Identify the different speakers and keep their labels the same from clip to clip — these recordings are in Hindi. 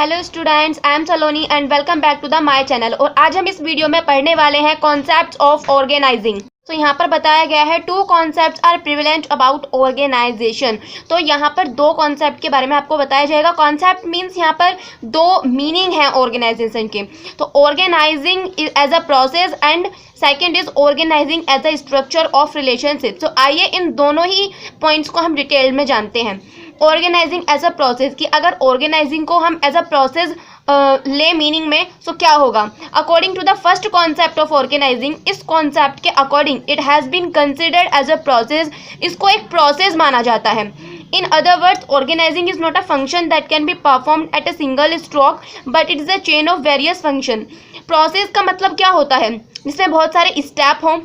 Speaker 1: Hello students, I am Saloni and welcome back to the my channel. और आज हम इस वीडियो में पढ़ने वाले हैं कॉन्सेप्ट्स ऑफ ऑर्गेनाइजिंग। तो यहाँ पर बताया गया है two concepts are prevalent about organisation. तो यहाँ पर दो कॉन्सेप्ट के बारे में आपको बताया जाएगा। कॉन्सेप्ट मीन्स यहाँ पर दो मीनिंग है ऑर्गेनाइजेशन के। तो organising as a process and second is organising as a structure of relationship. तो आइए इन दोनों ही पॉइंट्स को हम डिटेल में जानते हैं। ऑर्गेनाइजिंग एज अ प्रोसेस कि अगर ऑर्गेनाइजिंग को हम एज अ प्रोसेस ले मीनिंग में तो क्या होगा। According to the first concept of organising, इस कॉन्सेप्ट के according it has been considered as a process. इसको एक प्रोसेस माना जाता है। In other words, organizing is not a function that can be performed at a single stroke, but it is a chain of various function. Process का मतलब क्या होता है, जिसमें बहुत सारे स्टेप हों,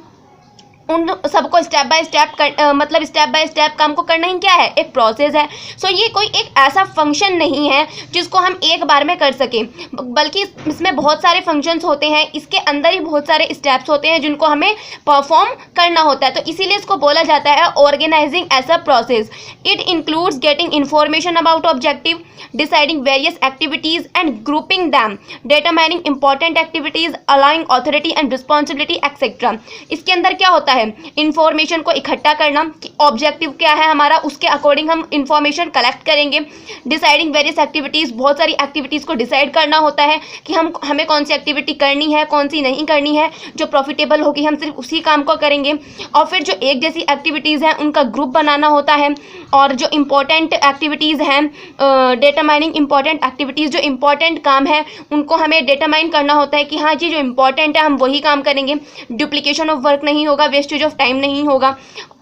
Speaker 1: उन सबको स्टेप बाय स्टेप काम को करना ही क्या है, एक प्रोसेस है। सो ये कोई एक ऐसा फंक्शन नहीं है जिसको हम एक बार में कर सकें, बल्कि इसमें बहुत सारे फंक्शंस होते हैं। इसके अंदर ही बहुत सारे स्टेप्स होते हैं जिनको हमें परफॉर्म करना होता है। तो इसीलिए इसको बोला जाता है organising as a process. It includes getting information about objective, deciding various activities and grouping them, determining important activities, allowing authority and responsibility etcetera. इसके अंदर क्या होता है, इंफॉर्मेशन को इकट्ठा करना कि ऑब्जेक्टिव क्या है हमारा, उसके अकॉर्डिंग हम इंफॉर्मेशन कलेक्ट करेंगे। डिसाइडिंग वेरियस एक्टिविटीज, बहुत सारी एक्टिविटीज को डिसाइड करना होता है कि हमें कौन सी एक्टिविटी करनी है, कौन सी नहीं करनी है। जो प्रॉफिटेबल होगी हम सिर्फ उसी काम को करेंगे। और फिर जो एक जैसी एक्टिविटीज हैं उनका ग्रुप बनाना होता है। और जो इम्पोर्टेंट एक्टिविटीज़ हैं, डिटरमाइनिंग इंपॉर्टेंट एक्टिविटीज़, जो इम्पोर्टेंट काम है उनको हमें डिटरमाइन करना होता है कि हाँ जी जो इम्पोर्टेंट है हम वही काम करेंगे। डुप्लीकेशन ऑफ वर्क नहीं होगा, वेस्टेज ऑफ टाइम नहीं होगा।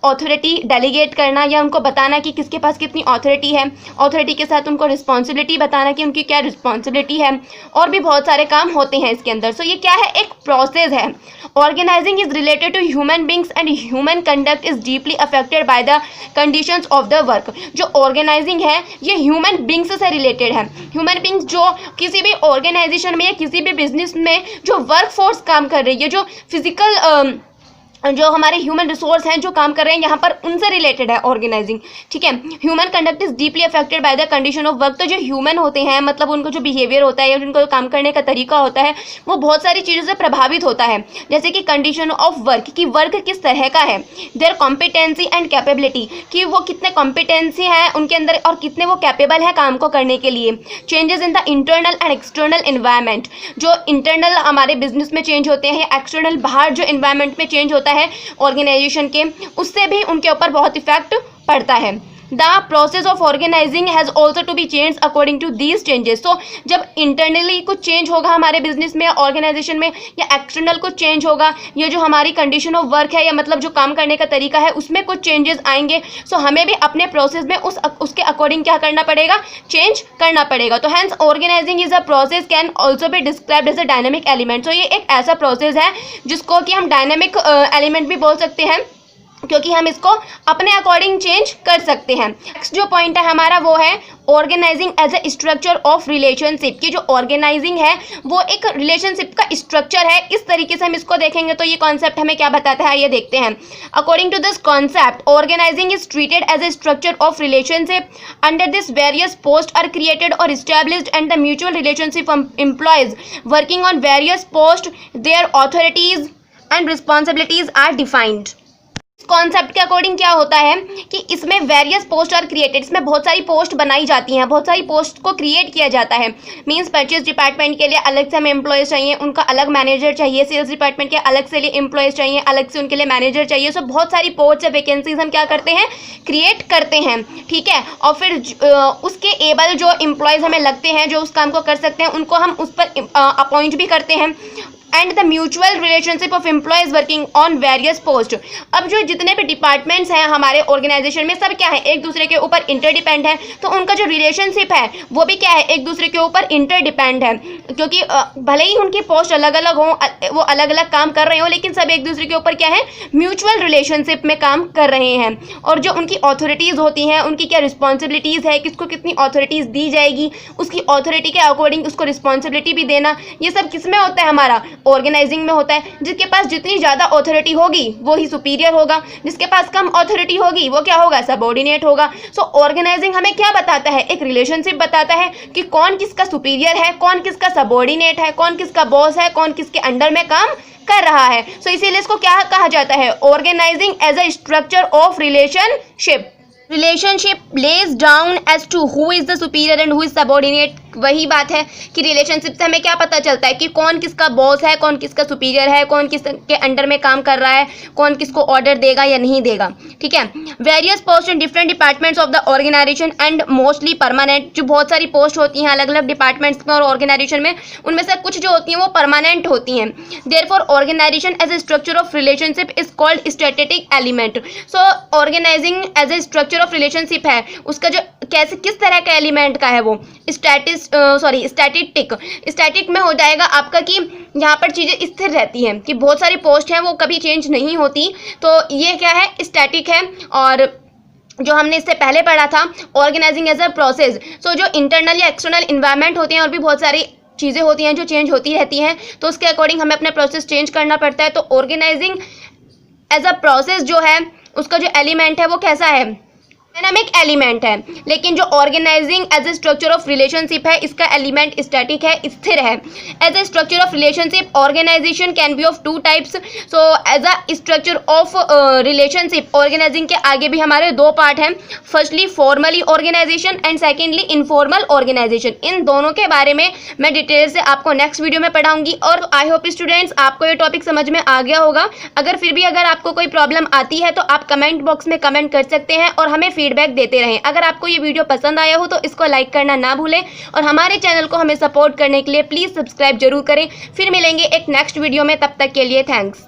Speaker 1: ऑथोरिटी डेलीगेट करना या उनको बताना कि किसके पास कितनी ऑथोरिटी है। ऑथोरिटी के साथ उनको रिस्पॉन्सिबिलिटी बताना कि उनकी क्या रिस्पॉन्सिबिलिटी है। और भी बहुत सारे काम होते हैं इसके अंदर। सो ये क्या है, एक प्रोसेस है। Organising is related to human beings and human conduct is deeply affected by the conditions of the work. जो ऑर्गेनाइजिंग है ये ह्यूमन बींग्स से रिलेटेड है। ह्यूमन बींग्स जो किसी भी ऑर्गेनाइजेशन में या किसी भी बिजनेस में जो वर्क फोर्स काम कर रही है, जो फिजिकल जो हमारे ह्यूमन रिसोर्स हैं जो काम कर रहे हैं यहाँ पर, उनसे रिलेटेड है ऑर्गेनाइजिंग। ठीक है। Human conduct is deeply affected by the condition of work. तो जो ह्यूमन होते हैं, मतलब उनको जो बिहेवियर होता है या उनको काम करने का तरीका होता है, वो बहुत सारी चीज़ों से प्रभावित होता है। जैसे कि कंडीशन ऑफ वर्क, कि वर्क किस तरह का है। देयर कॉम्पिटेंसी एंड कैपेबिलिटी, कि वो कितने कॉम्पिटेंसी है उनके अंदर और कितने वो कैपेबल है काम को करने के लिए। Changes in the internal and external environment, जो इंटरनल हमारे बिजनेस में चेंज होते हैं या एक्सटर्नल बाहर जो इन्वायरमेंट में चेंज होता है ऑर्गेनाइजेशन के, उससे भी उनके ऊपर बहुत इफेक्ट पड़ता है। The process of organising has also to be change according to these changes. तो जब इंटरनली कुछ चेंज होगा हमारे बिजनेस में, ऑर्गेनाइजेशन में, या एक्सटर्नल कुछ चेंज होगा, ये जो हमारी कंडीशन ऑफ वर्क है या मतलब जो काम करने का तरीका है उसमें कुछ चेंजेस आएंगे। सो हमें भी अपने प्रोसेस में उसके अकॉर्डिंग क्या करना पड़ेगा, चेंज करना पड़ेगा। तो hence organising is a process can also be described as a dynamic element. तो ये एक ऐसा प्रोसेस है जिसको कि हम डायनेमिक एलिमेंट भी बोल सकते हैं, क्योंकि हम इसको अपने अकॉर्डिंग चेंज कर सकते हैं। नेक्स्ट जो पॉइंट है हमारा वो है organising as a structure of relationship. की जो ऑर्गेनाइजिंग है वो एक रिलेशनशिप का स्ट्रक्चर है। इस तरीके से हम इसको देखेंगे तो ये कॉन्सेप्ट हमें क्या बताता है, ये देखते हैं। According to this concept, organising is treated as a structure of relationship. Under this various post are created और established and the mutual relationship employees working on various post, their authorities and responsibilities are defined. Concept के अकॉर्डिंग क्या होता है कि इसमें वेरियस पोस्ट आर क्रिएटेड, इसमें बहुत सारी पोस्ट बनाई जाती हैं, बहुत सारी पोस्ट को क्रिएट किया जाता है। मींस परचेज डिपार्टमेंट के लिए अलग से हमें एम्प्लॉयज़ चाहिए, उनका अलग मैनेजर चाहिए। सेल्स डिपार्टमेंट के अलग से लिए एम्प्लॉयज़ चाहिए, अलग से उनके लिए मैनेजर चाहिए। सो बहुत सारी पोस्ट या वैकेंसीज हम क्या करते हैं, क्रिएट करते हैं। ठीक है। और फिर उसके एबल जो एम्प्लॉयज़ हमें लगते हैं जो उस काम को कर सकते हैं, उनको हम उस पर अपॉइंट भी करते हैं। And the mutual relationship of employees working on various post. अब जो जितने भी डिपार्टमेंट्स हैं हमारे ऑर्गेनाइजेशन में, सब क्या है, एक दूसरे के ऊपर इंटरडिपेंड है। तो उनका जो रिलेशनशिप है वो भी क्या है, एक दूसरे के ऊपर इंटरडिपेंड है। क्योंकि भले ही उनकी पोस्ट अलग अलग हों, वो अलग अलग काम कर रहे हों, लेकिन सब एक दूसरे के ऊपर क्या है, म्यूचुअल रिलेशनशिप में काम कर रहे हैं। और जो उनकी ऑथोरिटीज़ होती हैं, उनकी क्या रिस्पॉन्सिबिलिटीज़ है, किसको कितनी ऑथोरिटीज़ दी जाएगी, उसकी ऑथोरिटी के अकॉर्डिंग उसको रिस्पॉन्सिबिलिटी भी देना, ये सब किस में होता है, हमारा ऑर्गेनाइजिंग में होता है। जिसके पास जितनी ज़्यादा ऑथोरिटी होगी वो ही सुपीरियर होगा, जिसके पास कम ऑथोरिटी होगी वो क्या होगा, सबऑर्डिनेट होगा। सो ऑर्गेनाइजिंग हमें क्या बताता है, एक रिलेशनशिप बताता है कि कौन किसका सुपीरियर है, कौन किसका सबऑर्डिनेट है, कौन किसका बॉस है, कौन किसके अंडर में काम कर रहा है। सो इसीलिए इसको क्या कहा जाता है, organising as a structure of relationship. Relationship lays down as to who is the superior and who is subordinate. वही बात है कि रिलेशनशिप से हमें क्या पता चलता है कि कौन किसका बॉस है, कौन किसका सुपीरियर है, कौन किसके अंडर में काम कर रहा है, कौन किसको ऑर्डर देगा या नहीं देगा। ठीक है। Various post in different departments of the organisation and mostly permanent. जो बहुत सारी पोस्ट होती हैं अलग अलग डिपार्टमेंट्स में और ऑर्गेनाइजेशन में, उनमें से कुछ जो होती हैं वो परमानेंट होती हैं। Therefore organisation as a structure of relationship is called static element. So organising as a structure of relationship है, उसका जो कैसे किस तरह का एलिमेंट का है वो स्टैटिक में हो जाएगा आपका कि यहाँ पर चीज़ें स्थिर रहती हैं, कि बहुत सारी पोस्ट हैं वो कभी चेंज नहीं होती। तो ये क्या है, स्टैटिक है। और जो हमने इससे पहले पढ़ा था ऑर्गेनाइजिंग एज अ प्रोसेस, सो जो इंटरनल या एक्सटर्नल इन्वायरमेंट होते हैं और भी बहुत सारी चीज़ें होती हैं जो चेंज होती रहती हैं, तो उसके अकॉर्डिंग हमें अपना प्रोसेस चेंज करना पड़ता है। तो ऑर्गेनाइजिंग एज अ प्रोसेस जो है उसका जो एलिमेंट है वो कैसा है, डायनामिक एलिमेंट है। लेकिन जो organising as a structure of relationship है, इसका एलिमेंट स्टैटिक है, स्थिर है। As a structure of relationship organisation can be of two types. So as a structure of relationship organising के आगे भी हमारे दो पार्ट हैं, firstly formally organisation and secondly informal organisation. इन दोनों के बारे में मैं डिटेल से आपको नेक्स्ट वीडियो में पढ़ाऊंगी। और आई होप स्टूडेंट्स आपको ये टॉपिक समझ में आ गया होगा। अगर फिर भी अगर आपको कोई प्रॉब्लम आती है तो आप कमेंट बॉक्स में कमेंट कर सकते हैं और हमें फीडबैक देते रहें। अगर आपको ये वीडियो पसंद आया हो तो इसको लाइक करना ना भूलें और हमारे चैनल को हमें सपोर्ट करने के लिए प्लीज़ सब्सक्राइब जरूर करें। फिर मिलेंगे एक नेक्स्ट वीडियो में, तब तक के लिए थैंक्स।